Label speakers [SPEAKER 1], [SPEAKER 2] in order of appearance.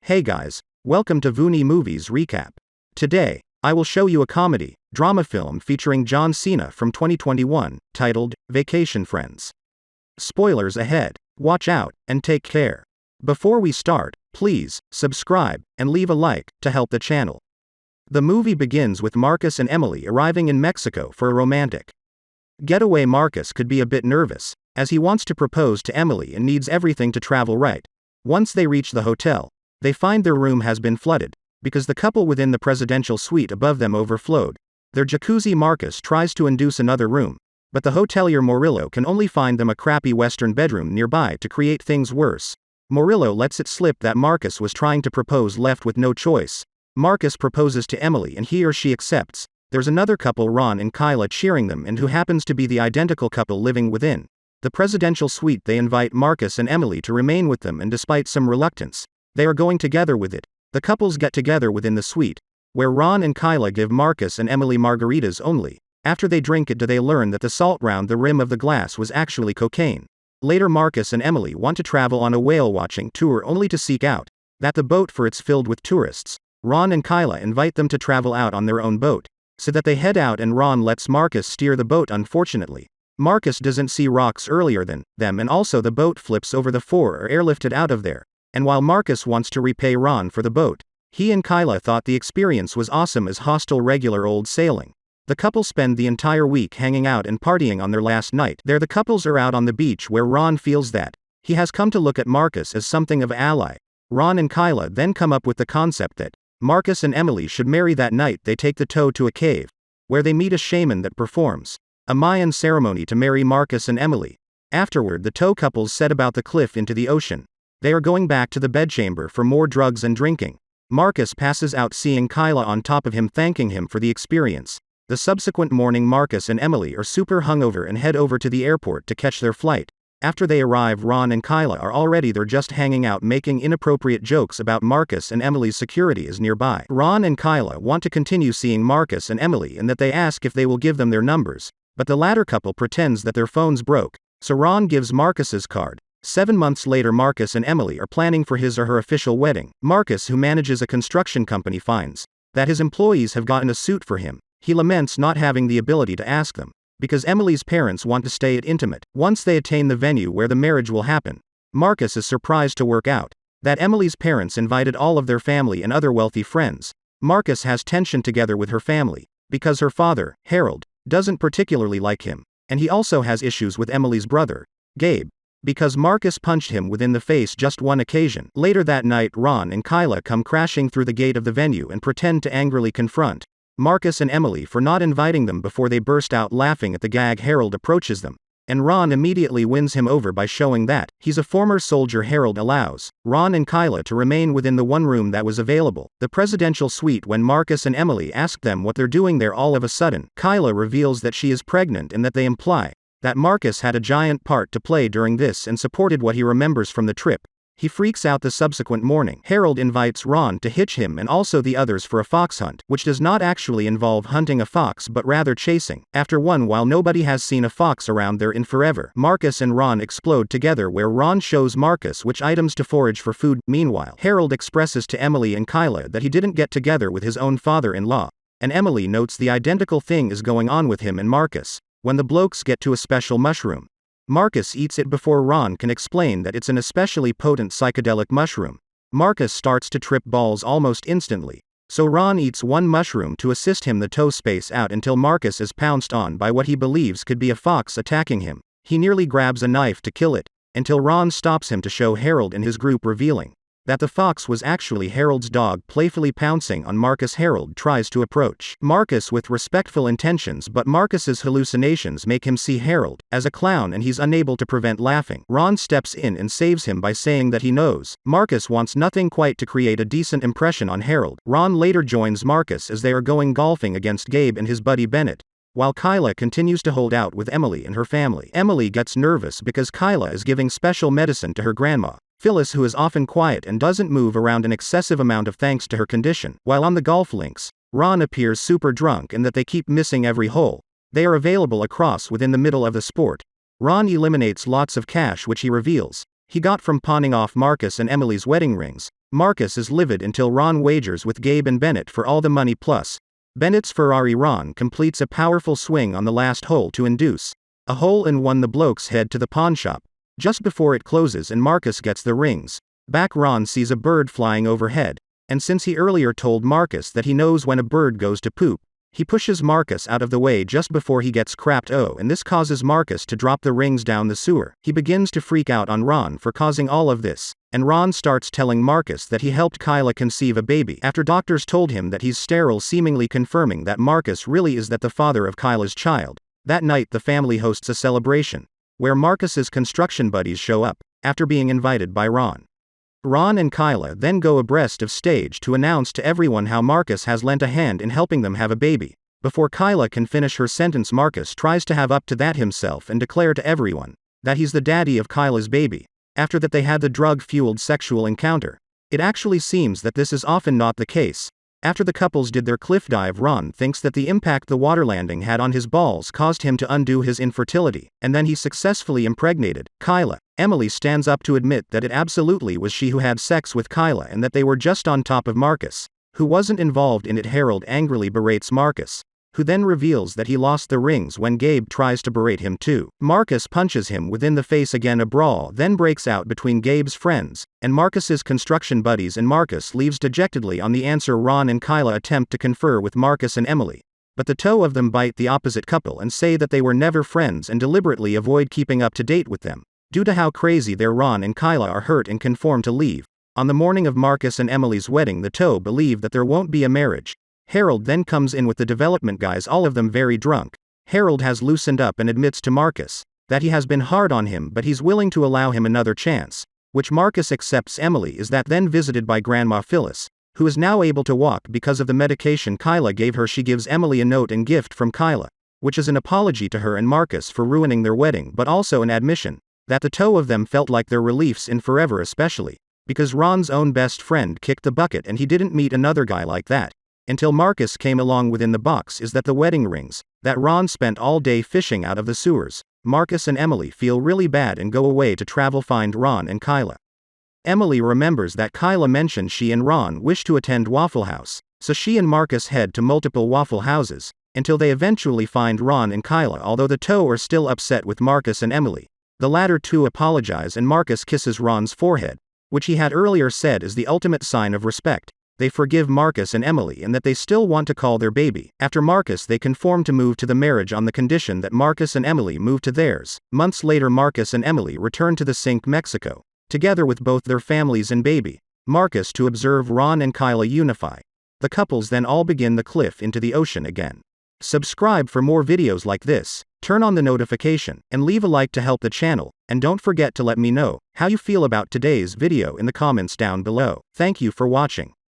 [SPEAKER 1] Hey guys, welcome to Vony Movies Recap. Today, I will show you a comedy, drama film featuring John Cena from 2021, titled, Vacation Friends. Spoilers ahead, watch out, and take care. Before we start, please, subscribe, and leave a like, to help the channel. The movie begins with Marcus and Emily arriving in Mexico for a romantic getaway. Marcus could be a bit nervous, as he wants to propose to Emily and needs everything to travel right. Once they reach the hotel, they find their room has been flooded, because the couple within the presidential suite above them overflowed their jacuzzi. Marcus tries to induce another room, but the hotelier Murillo can only find them a crappy western bedroom nearby to create things worse. Murillo lets it slip that Marcus was trying to propose. Left with no choice, Marcus proposes to Emily and he or she accepts. There's another couple, Ron and Kyla, cheering them, and who happens to be the identical couple living within the presidential suite. They invite Marcus and Emily to remain with them, and despite some reluctance, they are going together with it. The couples get together within the suite, where Ron and Kyla give Marcus and Emily margaritas only. After they drink it, do they learn that the salt round the rim of the glass was actually cocaine. Later, Marcus and Emily want to travel on a whale watching tour, only to seek out that the boat for it's filled with tourists. Ron and Kyla invite them to travel out on their own boat, so that they head out, and Ron lets Marcus steer the boat. Unfortunately, Marcus doesn't see rocks earlier than them, and also the boat flips over. The four are airlifted out of there. And while Marcus wants to repay Ron for the boat, he and Kyla thought the experience was awesome as hostile regular old sailing. The couple spend the entire week hanging out and partying. On their last night there, the couples are out on the beach, where Ron feels that he has come to look at Marcus as something of an ally. Ron and Kyla then come up with the concept that Marcus and Emily should marry. That night they take the tow to a cave, where they meet a shaman that performs a Mayan ceremony to marry Marcus and Emily. Afterward, the tow couples set about the cliff into the ocean. They are going back to the bedchamber for more drugs and drinking. Marcus passes out, seeing Kyla on top of him, thanking him for the experience. The subsequent morning, Marcus and Emily are super hungover and head over to the airport to catch their flight. After they arrive, Ron and Kyla are already there, just hanging out, making inappropriate jokes about Marcus and Emily's. Security is nearby. Ron and Kyla want to continue seeing Marcus and Emily, and that they ask if they will give them their numbers, but the latter couple pretends that their phones broke, so Ron gives Marcus's card. 7 months later, Marcus and Emily are planning for his or her official wedding. Marcus, who manages a construction company, finds that his employees have gotten a suit for him. He laments not having the ability to ask them, because Emily's parents want to stay at intimate. Once they attain the venue where the marriage will happen, Marcus is surprised to work out that Emily's parents invited all of their family and other wealthy friends. Marcus has tension together with her family, because her father, Harold, doesn't particularly like him, and he also has issues with Emily's brother, Gabe, because Marcus punched him within the face just one occasion. Later that night, Ron and Kyla come crashing through the gate of the venue and pretend to angrily confront Marcus and Emily for not inviting them before they burst out laughing at the gag. Harold approaches them, and Ron immediately wins him over by showing that he's a former soldier. Harold allows Ron and Kyla to remain within the one room that was available, the presidential suite. When Marcus and Emily ask them what they're doing there, all of a sudden, Kyla reveals that she is pregnant, and that they imply that Marcus had a giant part to play during this and supported what he remembers from the trip. He freaks out. The subsequent morning, Harold invites Ron to hitch him and also the others for a fox hunt, which does not actually involve hunting a fox but rather chasing after one. While nobody has seen a fox around there in forever, Marcus and Ron explode together, where Ron shows Marcus which items to forage for food. Meanwhile, Harold expresses to Emily and Kyla that he didn't get together with his own father-in-law, and Emily notes the identical thing is going on with him and Marcus. When the blokes get to a special mushroom, Marcus eats it before Ron can explain that it's an especially potent psychedelic mushroom. Marcus starts to trip balls almost instantly, so Ron eats one mushroom to assist him. The tow space out until Marcus is pounced on by what he believes could be a fox attacking him. He nearly grabs a knife to kill it, until Ron stops him to show Harold and his group, revealing that the fox was actually Harold's dog. Playfully pouncing on Marcus, Harold tries to approach Marcus with respectful intentions, but Marcus's hallucinations make him see Harold as a clown, and he's unable to prevent laughing. Ron steps in and saves him by saying that he knows Marcus wants nothing quite to create a decent impression on Harold. Ron later joins Marcus as they are going golfing against Gabe and his buddy Bennett, while Kyla continues to hold out with Emily and her family. Emily gets nervous because Kyla is giving special medicine to her grandma, Phyllis, who is often quiet and doesn't move around an excessive amount of thanks to her condition. While on the golf links, Ron appears super drunk and that they keep missing every hole. They are available across within the middle of the sport. Ron eliminates lots of cash, which he reveals he got from pawning off Marcus and Emily's wedding rings. Marcus is livid until Ron wagers with Gabe and Bennett for all the money plus Bennett's Ferrari. Ron completes a powerful swing on the last hole to induce a hole-in-one. The blokes head to the pawnshop just before it closes and Marcus gets the rings back. Ron sees a bird flying overhead, and since he earlier told Marcus that he knows when a bird goes to poop, he pushes Marcus out of the way just before he gets crapped. And this causes Marcus to drop the rings down the sewer. He begins to freak out on Ron for causing all of this, and Ron starts telling Marcus that he helped Kyla conceive a baby after doctors told him that he's sterile, seemingly confirming that Marcus really is the father of Kyla's child. That night the family hosts a celebration, where Marcus's construction buddies show up, after being invited by Ron. Ron and Kyla then go abreast of stage to announce to everyone how Marcus has lent a hand in helping them have a baby. Before Kyla can finish her sentence, Marcus tries to have up to that himself and declare to everyone that he's the daddy of Kyla's baby, after that they had the drug-fueled sexual encounter. It actually seems that this is often not the case. After the couples did their cliff dive, Ron thinks that the impact the water landing had on his balls caused him to undo his infertility, and then he successfully impregnated Kyla. Emily stands up to admit that it absolutely was she who had sex with Kyla and that they were just on top of Marcus, who wasn't involved in it. Harold angrily berates Marcus, who then reveals that he lost the rings when Gabe tries to berate him too. Marcus punches him within the face again. A brawl then breaks out between Gabe's friends and Marcus's construction buddies, and Marcus leaves dejectedly on the answer. Ron and Kyla attempt to confer with Marcus and Emily, but the two of them bite the opposite couple and say that they were never friends and deliberately avoid keeping up to date with them. Due to how crazy they're, Ron and Kyla are hurt and conform to leave. On the morning of Marcus and Emily's wedding, the two believe that there won't be a marriage. Harold then comes in with the development guys, all of them very drunk. Harold has loosened up and admits to Marcus that he has been hard on him, but he's willing to allow him another chance, which Marcus accepts. Emily is then visited by Grandma Phyllis, who is now able to walk because of the medication Kyla gave her. She gives Emily a note and gift from Kyla, which is an apology to her and Marcus for ruining their wedding, but also an admission that the two of them felt like their reliefs in forever, especially because Ron's own best friend kicked the bucket and he didn't meet another guy like that until Marcus came along. Within the box is the wedding rings that Ron spent all day fishing out of the sewers. Marcus and Emily feel really bad and go away to travel find Ron and Kyla. Emily remembers that Kyla mentioned she and Ron wish to attend Waffle House, so she and Marcus head to multiple Waffle Houses until they eventually find Ron and Kyla. Although the two are still upset with Marcus and Emily, the latter two apologize and Marcus kisses Ron's forehead, which he had earlier said is the ultimate sign of respect. They forgive Marcus and Emily and that they still want to call their baby after Marcus. They conform to move to the marriage on the condition that Marcus and Emily move to theirs. Months later, Marcus and Emily return to the Sink, Mexico, together with both their families and baby Marcus, to observe Ron and Kyla unify. The couples then all begin the cliff into the ocean again. Subscribe for more videos like this, turn on the notification, and leave a like to help the channel, and don't forget to let me know how you feel about today's video in the comments down below. Thank you for watching.